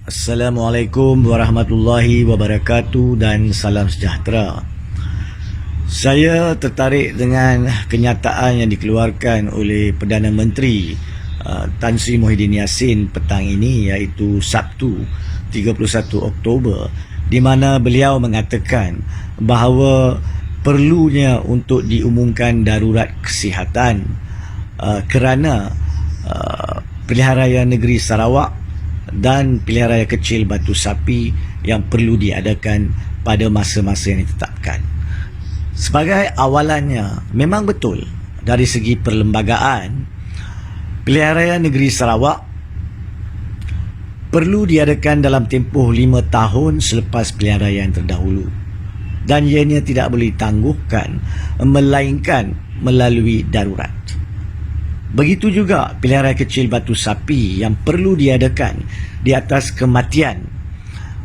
Assalamualaikum warahmatullahi wabarakatuh dan salam sejahtera. Saya tertarik dengan kenyataan yang dikeluarkan oleh Perdana Menteri Tan Sri Muhyiddin Yassin petang ini, iaitu Sabtu 31 Oktober, di mana beliau mengatakan bahawa perlunya untuk diumumkan darurat kesihatan kerana Pilihan Raya Negeri Sarawak dan Pilihan Raya Kecil Batu Sapi yang perlu diadakan pada masa-masa yang ditetapkan. Sebagai awalannya, memang betul dari segi perlembagaan, Pilihan Raya Negeri Sarawak perlu diadakan dalam tempoh 5 tahun selepas pilihan raya yang terdahulu, dan ianya tidak boleh ditangguhkan melainkan melalui darurat. Begitu juga Pilihan Raya Kecil Batu Sapi yang perlu diadakan di atas kematian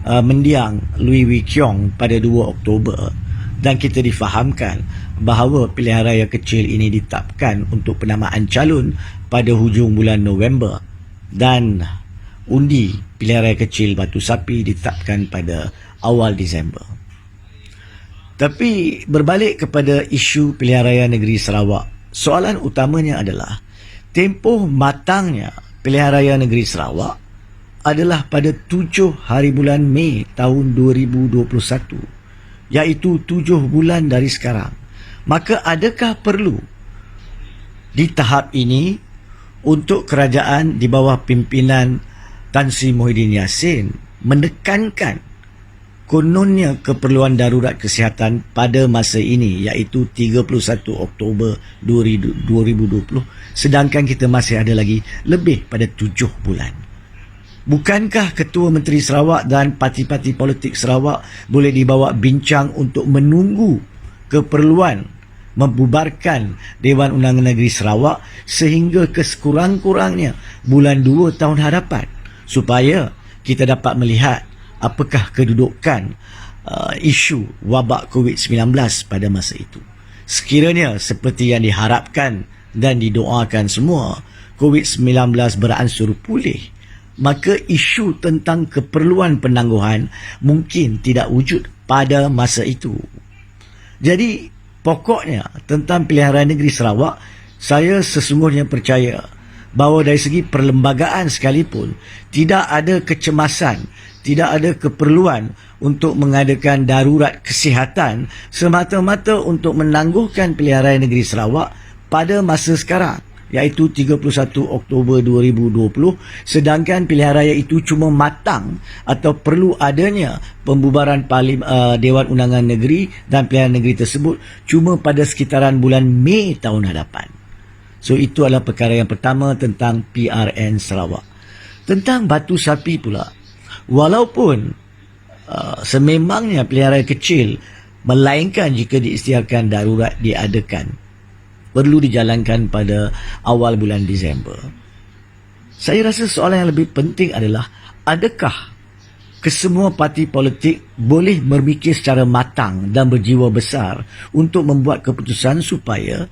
mendiang Louis Wee Kiong pada 2 Oktober, dan kita difahamkan bahawa Pilihan Raya Kecil ini ditetapkan untuk penamaan calon pada hujung bulan November, dan undi Pilihan Raya Kecil Batu Sapi ditetapkan pada awal Disember. Tapi berbalik kepada isu Pilihan Raya Negeri Sarawak, soalan utamanya adalah tempoh matangnya Pilihan Raya Negeri Sarawak adalah pada 7 hari bulan Mei tahun 2021, iaitu 7 bulan dari sekarang. Maka adakah perlu di tahap ini untuk kerajaan di bawah pimpinan Tan Sri Muhyiddin Yassin menekankan kononnya keperluan darurat kesihatan pada masa ini, iaitu 31 Oktober 2020, sedangkan kita masih ada lagi lebih pada 7 bulan. Bukankah Ketua Menteri Sarawak dan parti-parti politik Sarawak boleh dibawa bincang untuk menunggu keperluan membubarkan Dewan Undangan Negeri Sarawak sehingga ke sekurang-kurangnya bulan 2 tahun hadapan, supaya kita dapat melihat apakah kedudukan isu wabak COVID-19 pada masa itu. Sekiranya seperti yang diharapkan dan didoakan semua, COVID-19 beransur pulih, maka isu tentang keperluan penangguhan mungkin tidak wujud pada masa itu. Jadi pokoknya tentang Pilihan Raya Negeri Sarawak, saya sesungguhnya percaya bahawa dari segi perlembagaan sekalipun tidak ada kecemasan, tidak ada keperluan untuk mengadakan darurat kesihatan semata-mata untuk menangguhkan Pilihan Raya Negeri Sarawak pada masa sekarang, iaitu 31 Oktober 2020, sedangkan pilihan raya itu cuma matang atau perlu adanya pembubaran Dewan Undangan Negeri dan pilihan negeri tersebut cuma pada sekitaran bulan Mei tahun hadapan. So itu adalah perkara yang pertama tentang PRN Sarawak. Tentang Batu Sapi pula, walaupun sememangnya pilihan raya kecil, melainkan jika diisytiharkan darurat diadakan, perlu dijalankan pada awal bulan Disember. Saya rasa soalan yang lebih penting adalah, adakah kesemua parti politik boleh memikir secara matang dan berjiwa besar untuk membuat keputusan supaya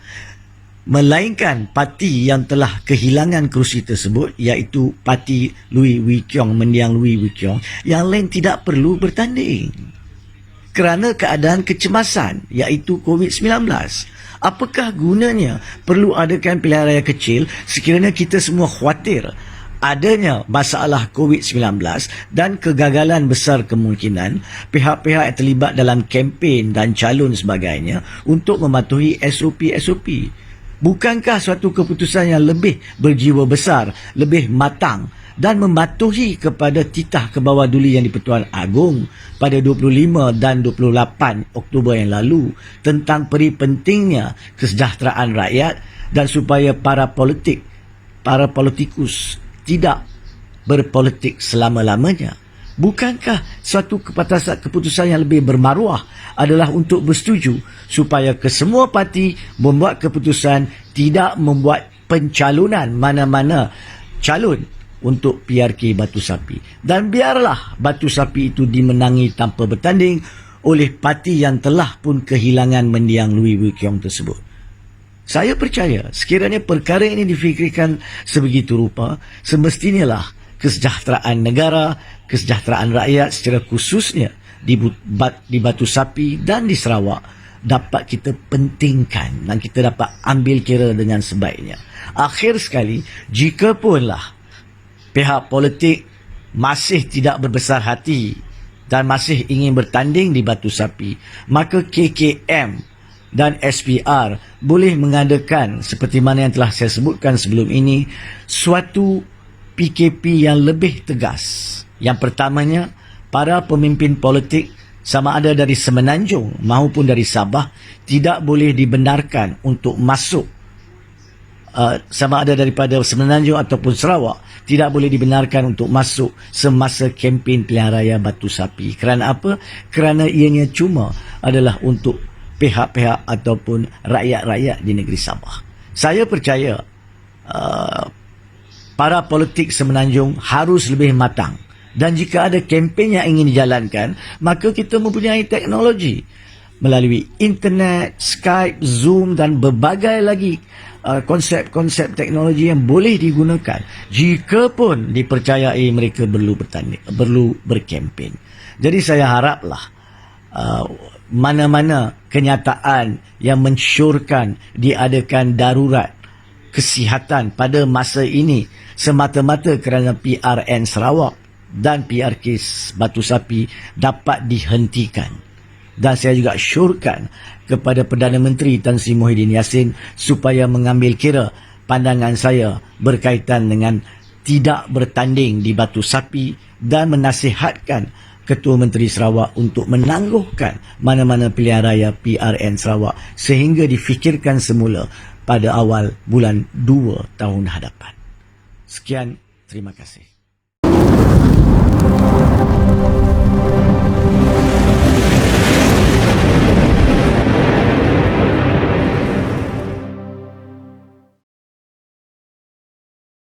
melainkan parti yang telah kehilangan kerusi tersebut, iaitu parti Louis Wee Kiong, mendiang Louis Wee Kiong, yang lain tidak perlu bertanding kerana keadaan kecemasan, iaitu COVID-19. Apakah gunanya perlu adakan pilihan raya kecil sekiranya kita semua khawatir adanya masalah COVID-19 dan kegagalan besar kemungkinan pihak-pihak yang terlibat dalam kempen dan calon sebagainya untuk mematuhi SOP-SOP? Bukankah suatu keputusan yang lebih berjiwa besar, lebih matang dan mematuhi kepada titah ke bawah duli yang di-Pertuan Agong pada 25 dan 28 Oktober yang lalu tentang peri pentingnya kesejahteraan rakyat dan supaya para politikus tidak berpolitik selama-lamanya? Bukankah suatu keputusan yang lebih bermaruah adalah untuk bersetuju supaya kesemua parti membuat keputusan tidak membuat pencalonan mana-mana calon untuk PRK Batu Sapi, dan biarlah Batu Sapi itu dimenangi tanpa bertanding oleh parti yang telah pun kehilangan mendiang Louis Wee Kiong tersebut. Saya percaya sekiranya perkara ini difikirkan sebegitu rupa, semestinya kesejahteraan negara, kesejahteraan rakyat secara khususnya di Batu Sapi dan di Sarawak dapat kita pentingkan dan kita dapat ambil kira dengan sebaiknya. Akhir sekali, jika punlah pihak politik masih tidak berbesar hati dan masih ingin bertanding di Batu Sapi, maka KKM dan SPR boleh mengadakan seperti mana yang telah saya sebutkan sebelum ini, suatu PKP yang lebih tegas. Yang pertamanya, para pemimpin politik sama ada dari Semenanjung maupun dari Sabah tidak boleh dibenarkan untuk masuk, sama ada daripada Semenanjung ataupun Sarawak, tidak boleh dibenarkan untuk masuk semasa kempen pilihan raya Batu Sapi. Kerana apa? Kerana ianya cuma adalah untuk pihak-pihak ataupun rakyat-rakyat di negeri Sabah. Saya percaya para politik Semenanjung harus lebih matang. Dan jika ada kempen yang ingin dijalankan, maka kita mempunyai teknologi melalui internet, Skype, Zoom dan berbagai lagi konsep-konsep teknologi yang boleh digunakan jika pun dipercayai mereka perlu berkempen. Jadi saya haraplah mana-mana kenyataan yang mensyorkan diadakan darurat kesihatan pada masa ini semata-mata kerana PRN Sarawak dan PRK Batu Sapi dapat dihentikan. Dan saya juga syorkan kepada Perdana Menteri Tan Sri Muhyiddin Yassin supaya mengambil kira pandangan saya berkaitan dengan tidak bertanding di Batu Sapi dan menasihatkan Ketua Menteri Sarawak untuk menangguhkan mana-mana pilihan raya PRN Sarawak sehingga difikirkan semula pada awal bulan 2 tahun hadapan. Sekian, terima kasih.